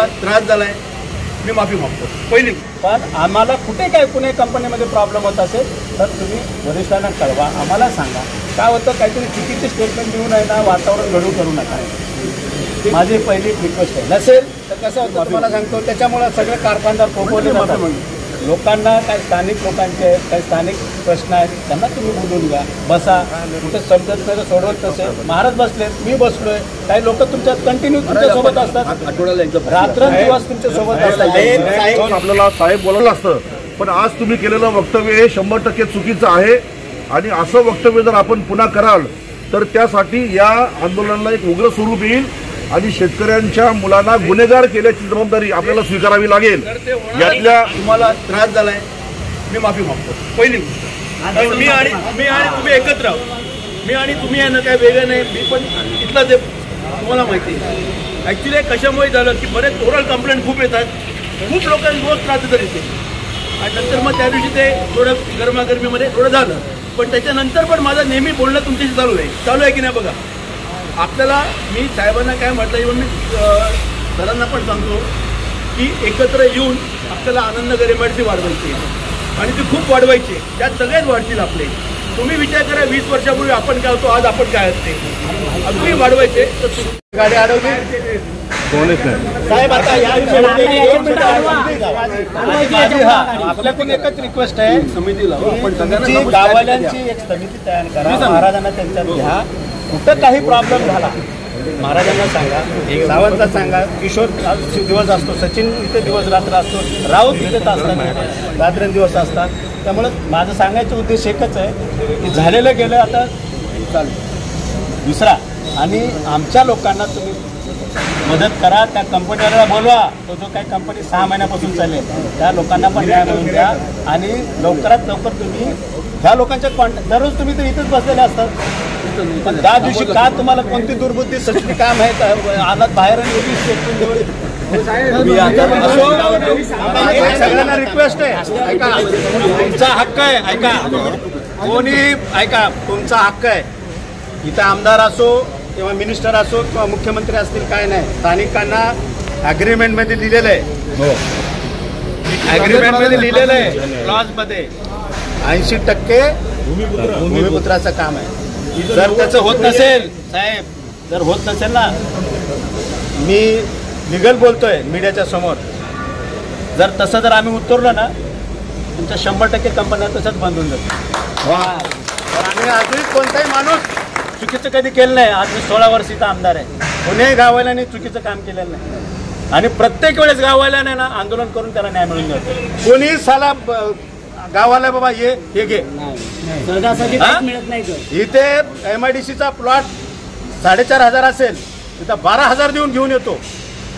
तुम्हाला त्रास झालाय मी माफी मागतो पहिली। पण आम्हाला कुठे काय कुठे कंपनीमध्ये प्रॉब्लेम होत असेल तर तुम्ही वरिष्ठांना कळवा, आम्हाला सांगा। काय होतं काहीतरी चुकीचे स्टेटमेंट देऊन आहे ना वातावरण घडू करू नका, माझी पहिली रिक्वेस्ट आहे। नसेल तर कसं होतं तुम्हाला सांगतो, त्याच्यामुळे सगळे कारखानदार थोपवले जातात। लोकांना काही स्थानिक लोकांचे आहेत, काही स्थानिक प्रश्न आहेत, त्यांना तुम्ही बोलून घ्या, बसा, कुठे समजत नाही सोडवत नसेल। महाराज बसले, मी बसलोय, काही लोक तुमच्या कंटिन्यू तुमच्यासोबत असतात, आठवड्याला एकदा रात्रंदिवस तुमच्यासोबत असतात। आपल्याला साहेब बोलायला असतं, पण आज तुम्ही केलेलं वक्तव्य हे 100% चुकीचं आहे आणि असं वक्तव्य जर आपण पुन्हा कराल तर त्यासाठी या आंदोलनाला एक उग्र स्वरूप येईल आणि शेतकऱ्यांच्या मुलांना गुन्हेगार केल्याची जबाबदारी आपल्याला स्वीकारावी लागेल। यातल्या तुम्हाला त्रास झालाय मी माफी मागतो पहिली गोष्ट। मी आणि तुम्ही एकत्र आहोत, मी आणि तुम्ही आहे ना काय वेगळं नाही, मी पण इथलाच आहे, तुम्हाला माहिती आहे। ॲक्च्युली कशामुळे झालं की बरेच ओरल कंप्लेंट खूप येतात, खूप लोकांना रोज त्रास देतात इथे, आणि नंतर मग त्या दिवशी ते थोडं गरमागरमीमध्ये थोडं झालं, पण त्याच्यानंतर पण माझं नेहमी बोलणं तुमच्याशी चालू आहे की नाही बघा। आपल्याला मी साहेबांना काय म्हटलं, येऊन मी सरांना पण सांगतो की एकत्र येऊन आपल्याला आनंदनगर MIDC वाढवायची आणि ती खूप वाढवायची, त्यात सगळेच वाढतील आपले। तुम्ही विचार करा 20 वर्षापूर्वी आपण काय होतो, आज आपण काय असते, तुम्ही वाढवायचे तर गाडी अडवली साहेब। आता या आपल्याकडून एकच रिक्वेस्ट आहे, समितीला गाववाल्यांची एक समिती तयार करा, महाराजांना त्यांच्यात घ्या, कुठं काही प्रॉब्लेम झाला महाराजांना सांगा, सावंतला सांगा, किशोर दिवस असतो, सचिन इथे दिवस रात्र असतो, राऊत इथे असतात रात्रंदिवस असतात। त्यामुळे माझं सांगायचा उद्देश एकच आहे की झालेलं गेलं आता चालू दुसरा, आणि आमच्या लोकांना तुम्ही मदत करा, त्या कंपनीला बोलवा, तो जो काही कंपनी 6 महिन्यापासून चालले त्या लोकांना पण न्याय मिळून द्या, आणि लवकरात लवकर तुम्ही ह्या लोकांच्या कॉन्टॅक्ट, दररोज तुम्ही तर इथेच बसलेले असतात, पण त्या दिवशी का तुम्हाला कोणती दुर्बुद्धी सचनी काम आहे आलात बाहेर सगळ्यांना रिक्वेस्ट आहे, ऐका तुमचा हक्क आहे, ऐका कोणी ऐका तुमचा हक्क आहे, इथं आमदार असो किंवा मिनिस्टर असो किंवा मुख्यमंत्री असतील काय नाही, स्थानिकांना ॲग्रीमेंटमध्ये लिहिलेलं आहे, ॲग्रीमेंटमध्ये लिहिलेलं आहे क्लॉजमध्ये 80% भूमिपुत्राचं काम आहे। जर त्याचं होत नसेल साहेब, जर होत नसेल ना, मी लिगल बोलतोय मीडियाच्या समोर, जर तसं जर आम्ही उतरलो ना तुमच्या 100% कंपन्या तसंच बंद होऊन जातात। आम्ही अजून कोणताही माणूस चुकीचं कधी केलं नाही, आज मी 16 वर्षाचा आमदार आहे, कोणीही गाववाल्याने चुकीचं काम केलेलं नाही, आणि प्रत्येक वेळेस गाववाल्याने ना आंदोलन करून त्याला न्याय मिळून जातो। कोणी साला गावाला बाबा हे घे मिळत नाही, इथे MIDCचा प्लॉट 4,500 असेल, इथं 12,000 देऊन घेऊन येतो,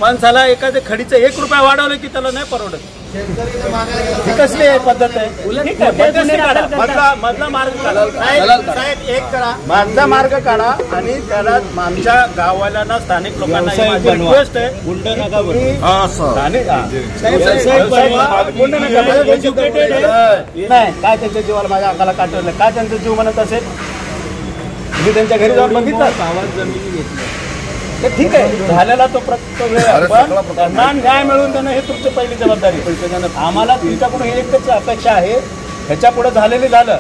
पण साला एखाद्या खडीचं 1 रुपया वाढवलं की त्याला नाही परवडत। ही कसली पद्धत आहे? मधला मार्ग काढा साहेब, एक करा मधला मार्ग काढा, आणि त्याला आमच्या गावाला स्थानिक लोकांना रिक्वेस्ट आहे, नाही काय त्यांच्या जीवाला माझ्या अंगाला काटवलं, काय त्यांचा जीव म्हणत असेल, मी त्यांच्या घरी जाऊन बघितलं आवाज जमिनी घेतली, ठीक आहे झालेला तो प्रत्येक वेळ, पण त्यांना न्याय मिळवून देणं हे तुमची पहिली जबाबदारी। आम्हाला तुमच्याकडून ही एकच अपेक्षा आहे, ह्याच्या पुढे झालेलं झालं,